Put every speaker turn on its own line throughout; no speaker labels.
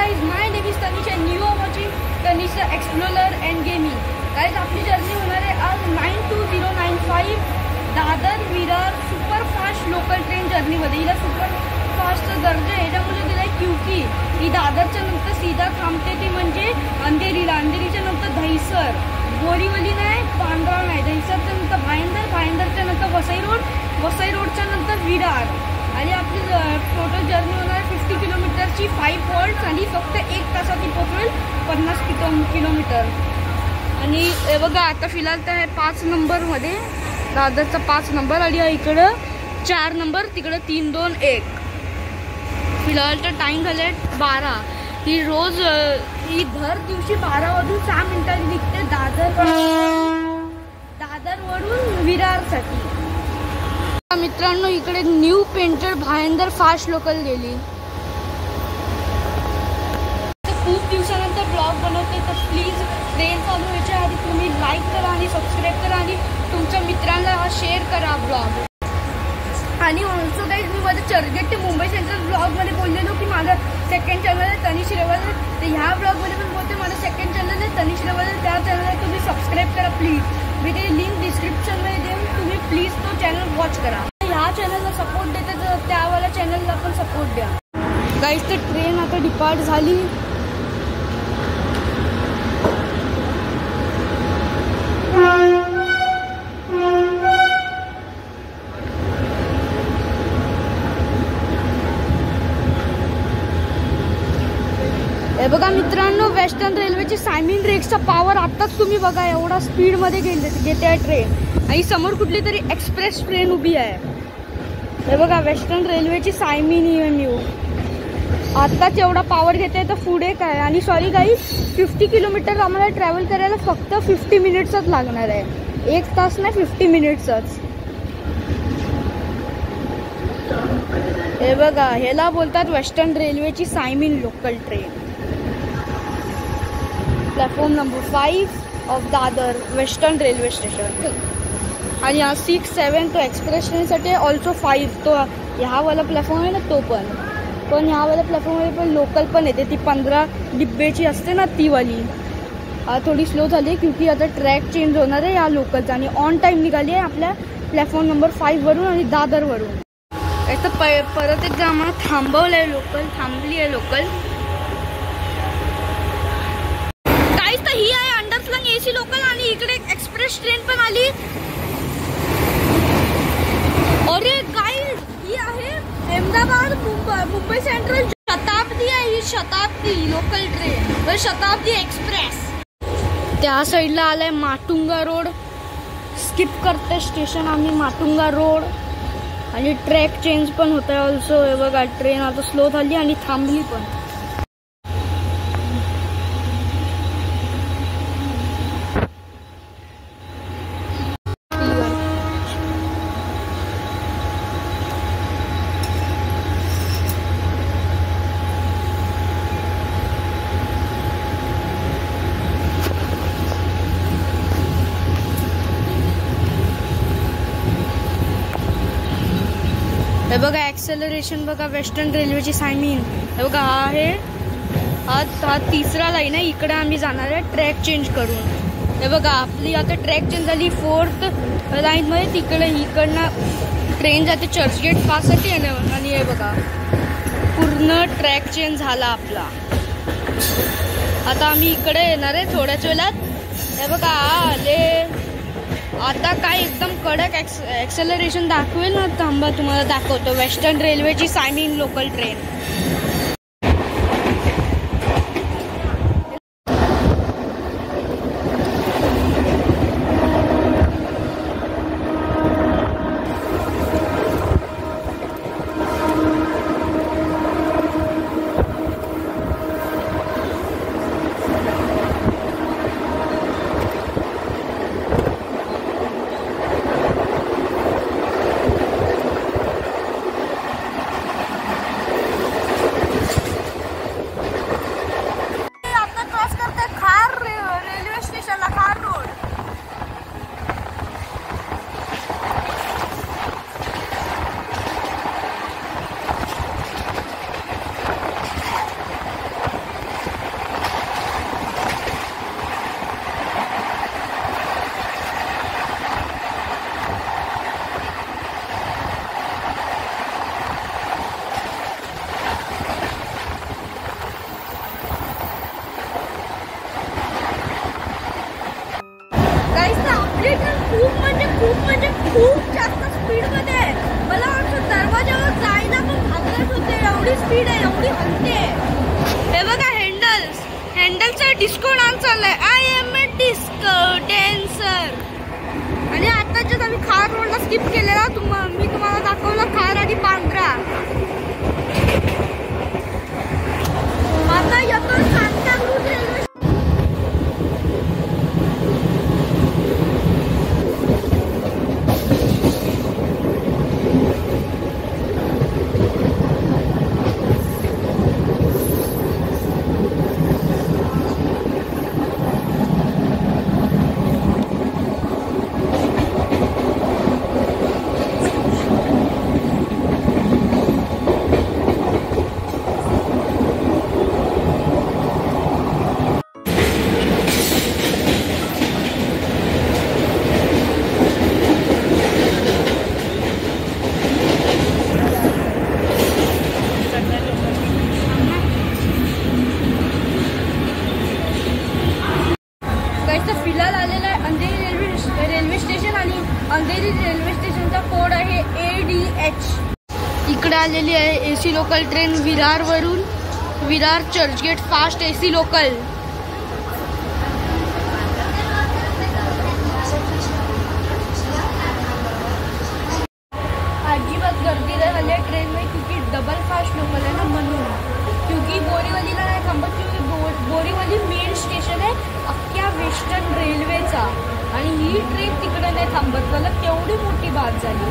guys, my name is Tanish and you are watching Tanish Explorer and Gaming. Guys, आपली journey होणार आहे आज 92095 Dadar Virar super fast local train जर्नीमध्ये. हिला super fast दर्जा याच्यामुळे दिला आहे क्योंकि ही दादरच्या नंतर सीधा थांबते ती म्हणजे अंधेरीला. अंधेरीच्या नंतर दहिसर, बोरीवली नाही, पांढरा नाही, दहिसरच्या नंतर भाईंदर, भाईंदरच्या नंतर वसई रोड, वसई रोडच्या नंतर विरार. आणि आपली टोटल जर्नी होणार 50 किलोमीटरची 5 हॉल्ट्स आणि फक्त 1 तासात ती पोहोचेल 50 किलोमीटर. आणि हे बघा आता फिलहाल तर आहे 5 नंबरमध्ये, दादरचा 5 नंबर आणि इकडं 4 नंबर, तिकडं 3, 2, 1. फिलहाल तर टाईम झाले 12. ही रोज ही दर दिवशी 12 वाजून 6 मिनिटांनी निघते दादरवरून विरारसाठी. मित्रांनो इकडे new painted Bhayandar fast local गेली. खूप दिवसानंतर ब्लॉग बनवते तर प्लीज ट्रेन चालू व्हायच्या आधी तुम्ही लाईक करा आणि सबस्क्राईब करा आणि तुमच्या मित्रांना शेअर करा ब्लॉग. आणि ऑल्सो गाईज मी माझं चर्चगेट ते मुंबई सेंट्रल ब्लॉगमध्ये बोललेलो की माझं सेकंड चॅनल आहे तनिष रेवल. तर ह्या ब्लॉगमध्ये पण बोलते माझं सेकंड चॅनल आहे तनिष रेवल. त्या चॅनलला तुम्ही सबस्क्राईब करा प्लीज. मी ते लिंक डिस्क्रिप्शनमध्ये देऊन तुम्ही प्लीज तो चॅनल वॉच करा. ह्या चॅनलला सपोर्ट देते तर त्यावाला चॅनलला पण सपोर्ट द्या. गाईज तर ट्रेन आता डिपार्ट झाली. हे बघा मित्रांनो वेस्टर्न रेल्वेची सायमिन रेक्सचा पॉवर आत्ताच तुम्ही बघा एवढा स्पीडमध्ये घेते आहे ट्रेन. आणि समोर कुठली तरी एक्सप्रेस ट्रेन उभी आहे. हे बघा वेस्टर्न रेल्वेची सायमिन न्यू आत्ताच एवढा पॉवर घेते तर पुढे काय. आणि सॉरी गाईज 50 किलोमीटर आम्हाला ट्रॅव्हल करायला फक्त 50 मिनिट्सच लागणार आहे. 1 तास नाही 50 मिनिट्सच. हे बघा ह्याला बोलतात वेस्टर्न रेल्वेची सायमिन local train. Platform number 5 of Dadar western railway station. आणि हा 6, 7 तो एक्सप्रेस ट्रेनसाठी ऑल्सो 5 तो ह्यावाला प्लॅटफॉर्म आहे ना तो पण ह्यावाला प्लॅटफॉर्ममध्ये पण लोकल पण येते. ती 15 डिब्बेची असते ना ती वाली. थोडी स्लो झाली आहे क्योंकि आता ट्रॅक चेंज होणार आहे या लोकलचा. आणि ऑन टाईम निघाली आहे आपल्या प्लॅटफॉर्म नंबर 5 वरून आणि दादरवरून. तर परत एकदा आम्हाला थांबवलं आहे लोकल, थांबली आहे लोकल. काहीच तर ही आहे अंडरफ्लंग AC लोकल आणि इकडे एक्सप्रेस ट्रेन पण आली. अरे गाईज ही आहे अहमदाबाद मुंबई सेंट्रल शताब्दी आहे. ही शताब्दी लोकल ट्रेन शताब्दी एक्सप्रेस. त्या साईडला आलाय माटुंगा रोड. स्किप करते स्टेशन आम्ही माटुंगा रोड. आणि ट्रॅक चेंज पण होत आहे ऑल्सो. हे बघा ट्रेन आता स्लो झाली आणि थांबली पण. हे बघा ॲक्सेलरेशन बघा वेस्टर्न रेल्वेची सायमिन. हे बघा हा 3रा लाईन आहे. इकडे आम्ही जाणार आहे ट्रॅक चेंज करून. हे बघा आपली आता ट्रॅक चेंज झाली 4th लाईनमध्ये. तिकडे इकडनं ट्रेन जाते चर्चगेट पाससाठी. आणि हे बघा पूर्ण ट्रॅक चेंज झाला आपला. आता आम्ही इकडे येणार आहे थोड्याच वेळात. हे बघा आले. आता काय एकदम कडक ॲक्सेलरेशन दाखवेल ना. थांबा तुम्हाला दाखवतो वेस्टर्न रेल्वेची सायमिन लोकल ट्रेन. खूप म्हणजे खूप जास्त स्पीड मध्ये आहे. मला वाटतं दरवाजावर जायला पण घाबरत होते, एवढी स्पीड आहे, एवढी हलते. हे बघा हँडलचा डिस्को डान्स चाललाय. I am a disco dancer. आणि आताच्याच आम्ही खार रोडला स्किप केलेला. मी तुम्हाला दाखवलं खार आणि बांद्रा. आता येतो सांताक्रूज रेल्वे. फिलहाल आलेला आहे अंधेरी रेल्वे स्टेशन आणि अंधेरी रेल्वे स्टेशनचा कोड आहे ADH. इकडे आलेली आहे AC लोकल ट्रेन विरारवरून. Virar Churchgate fast AC local. अजिबात गर्दी झाली आहे ट्रेन में क्योंकि डबल फास्ट लोकल है ना, म्हणून. क्योंकि बोरीवलीला नाही थांबत, क्योंकि बोरीवली मेन स्टेशन आहे अख्ख्या वेस्टर्न रेल्वेचा आणि ही ट्रेन तिकडे नाही थांबत. मला केवढी मोठी बात झाली.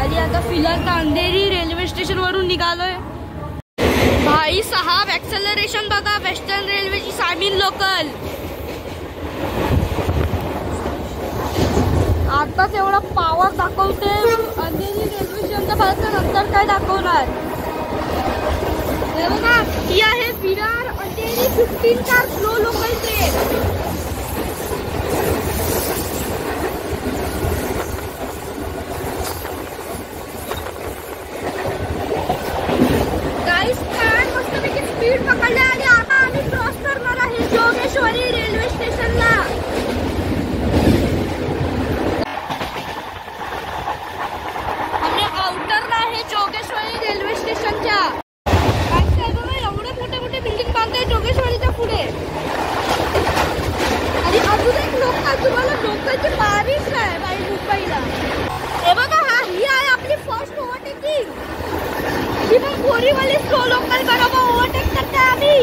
आणि आता फिलहाल अंधेरी रेल्वे स्टेशन वरून निघालोय. भाई साहब ऍक्सेलरेशन बघा वेस्टर्न रेल्वेची सामील लोकल. आताच एवढा पावर दाखवते. अंधेरी रेल्वे स्टेशनच्या बाजूला नंतर काय दाखवणार. हे बघा ही आहे Virar Andheri 15 car slow local train. Guys काय मस्तपैकी स्पीड पकडले आणि आता आम्ही क्रॉस करणार आहे जोगेश्वरी रेल्वे स्टेशनला. आम्ही आउटरला आहे जोगेश्वरी रेल्वे स्टेशनच्या. एवढे मोठे बिल्डिंग बांधताय जोगेश्वरीच्या पुढे. आणि अजून एक तुम्हाला लोकलची बारीक आहे बाई मुंबईला. हे बघा ही आहे आपली फर्स्ट ओव्हरटेकिंग. ही पण बोरीवली स्लो लोकल बरोबर ओव्हरटेक करते आम्ही.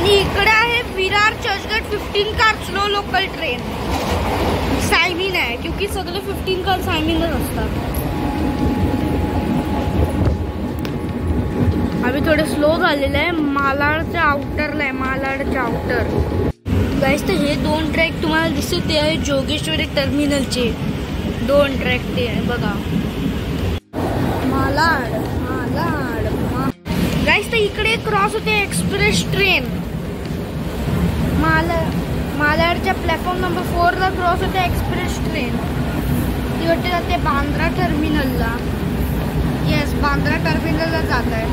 इकडे आहे Virar Churchgate 15 car slow local train. सायमिन आहे क्योंकि सगळे 15 कार सायमिनच असतात. आम्ही थोडे स्लो झालेले आहे. मालाडच्या आउटरला आहे, मालाडच्या आउटर. गाइस तर हे 2 ट्रॅक तुम्हाला दिसत ते आहे जोगेश्वरी टर्मिनलचे 2 ट्रॅक ते आहे बघा. मालाड गाइस तर इकडे क्रॉस होते एक्सप्रेस ट्रेन. मालाडच्या प्लॅटफॉर्म नंबर 4 ला क्रॉस होते एक्सप्रेस ट्रेन. ती वाटते जाते बांद्रा टर्मिनलला. येस बांद्रा टर्मिनलला जात आहे.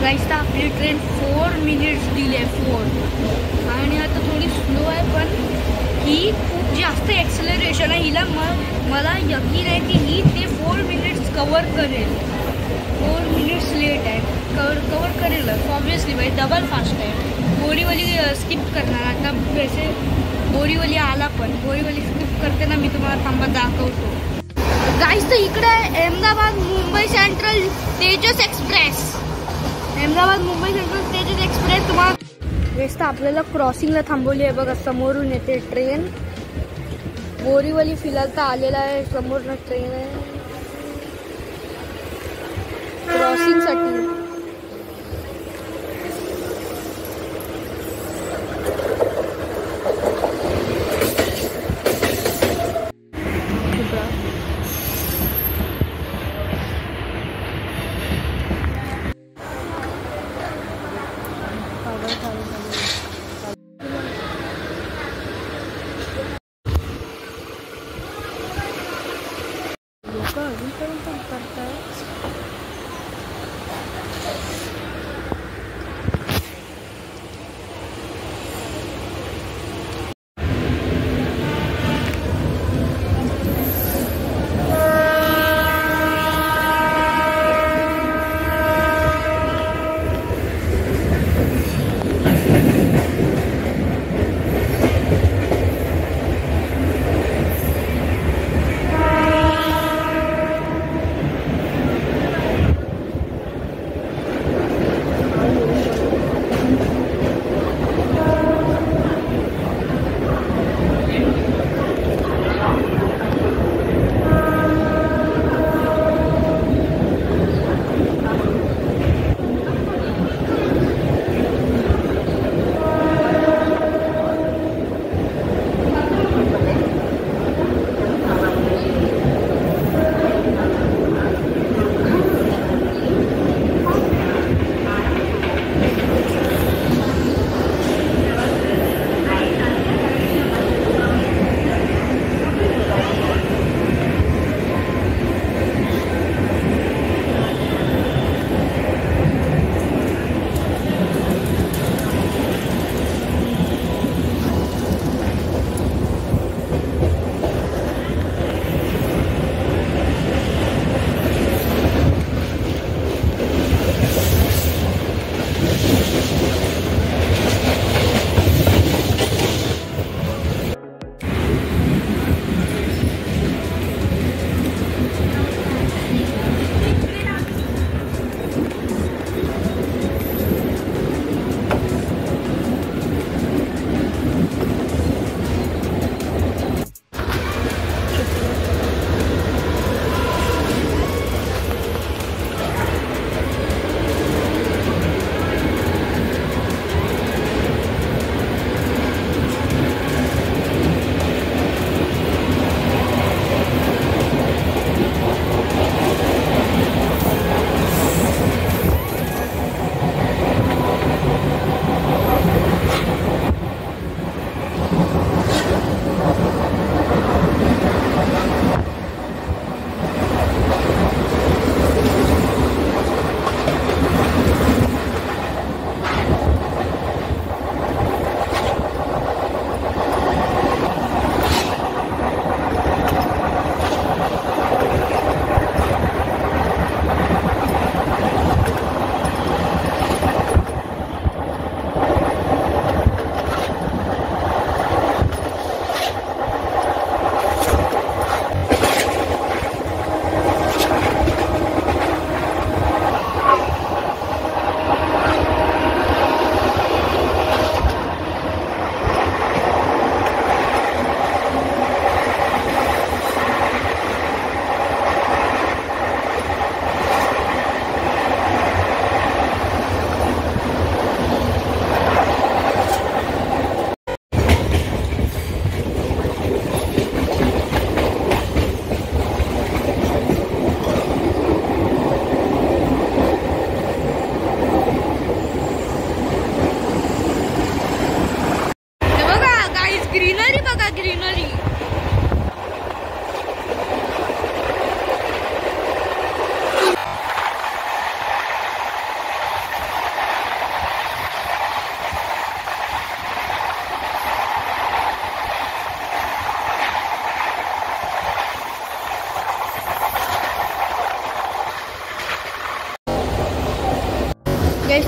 गाइस तर आपली ट्रेन 4 मिनिट्स डिले 4 आणि आता थोडी स्लो आहे पण ही खूप जास्त एक्सेलरेशन आहे. हिला मला यकीन आहे की ही ते 4 मिनिट्स कवर करेल. 4 मिनिट्स लेट आहे कवर करेल ऑब्वियसली भाई. डबल फास्ट आहे. बोरीवली स्किप करणार आता. वैसे बोरीवली आला पण बोरीवली स्किप करते ना मी तुम्हाला थांबा दाखवतो. गाइस तर इकडे आहे Ahmedabad Mumbai central Tejas express. Ahmedabad Mumbai central Tejas express तुम्हाला वेस्ट आपल्याला क्रॉसिंगला थांबवली आहे बघा. समोरून येते ट्रेन. बोरीवली फिलहाल तर आलेला आहे. समोरनं ट्रेन आहे क्रॉसिंग साठी. पण उतरतात.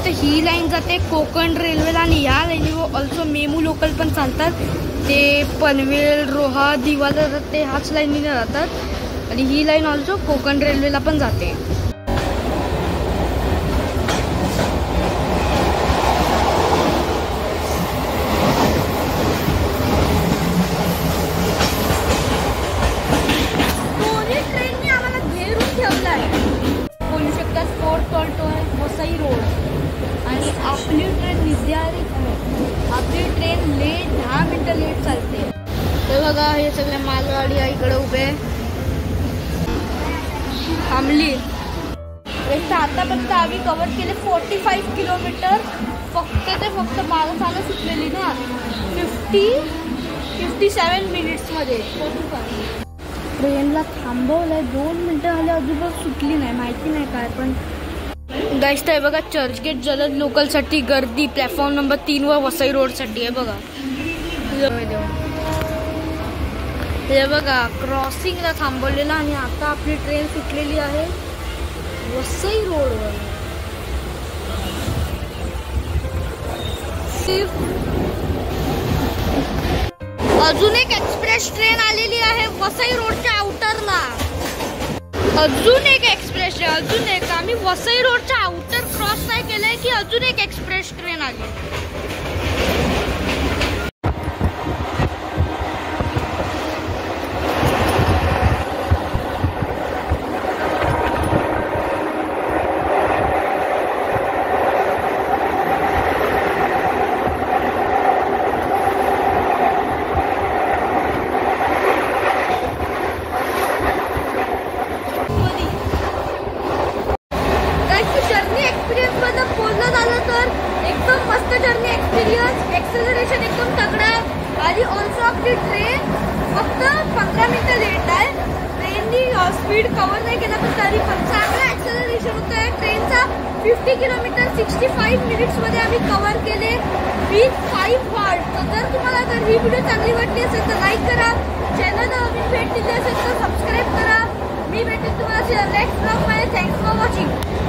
तर ही लाईन जाते कोकण रेल्वेला आणि या लाईनीवर ऑल्सो मेमू लोकल पण चालतात. ते पनवेल, रोहा, दिवा जातात ते ह्याच लाईनीने जातात आणि ही लाईन ऑल्सो कोकण रेल्वेला पण जाते. दोन्ही ट्रेनने आम्हाला घेरून ठेवला आहे. बोलू शकता स्पोर्ट ऑल्टो आहे, वसई रोड आणि आपली ट्रेन विद्यार्थी आहे. आपली ट्रेन लेट 10 मिनिटं लेट चालते. हे बघा हे सगळे मालगाडी आहे इकडे उभे थांबली. आतापर्यंत आम्ही कव्हर केले 45 किलोमीटर. फक्त माणसाला सुटलेली ना 57 मिनिट्समध्ये. ट्रेनला थांबवलंय, 2 मिनिटं झाले अजून सुटली नाही, माहिती नाही काय. पण गाईस तर बघा चर्चगेट जलद लोकलसाठी गर्दी प्लॅटफॉर्म नंबर 3 वर वसई रोडसाठी आहे बघा. हे बघा क्रॉसिंगला थांबवलेला आणि आता आपली ट्रेन सुटलेली आहे वसई रोडवर. अजून एक एक्सप्रेस ट्रेन आलेली आहे वसई रोडच्या आउटरला. अजून एक एक्सप्रेस ट्रेन, अजून एक. आम्ही वसई रोडच्या आउटर क्रॉस नाही केलंय की अजून एक एक्सप्रेस ट्रेन आली. एकदम मस्त जर्नी एक्सपिरियन्स, एक्सेलरेशन एकदम तगड़ा आणि ऑल्सो आपली ट्रेन फक्त 15 मिनिटं लेट आहे. ट्रेननी स्पीड कव्हर नाही केला पण तरी पण चांगला एक्सेलरेशन होत आहे ट्रेनचा. 50 किलोमीटर 65 मिनिट्समध्ये आम्ही कव्हर केले विथ 5 हॉल्ट. तर जर तुम्हाला जर ही व्हिडिओ चांगली वाटली असेल तर लाईक करा, चॅनलला नवीन भेट दिली असेल तर सबस्क्राईब करा. मी भेटेन तुम्हाला नेक्स्ट ब्लॉग मध्ये. Thanks for watching.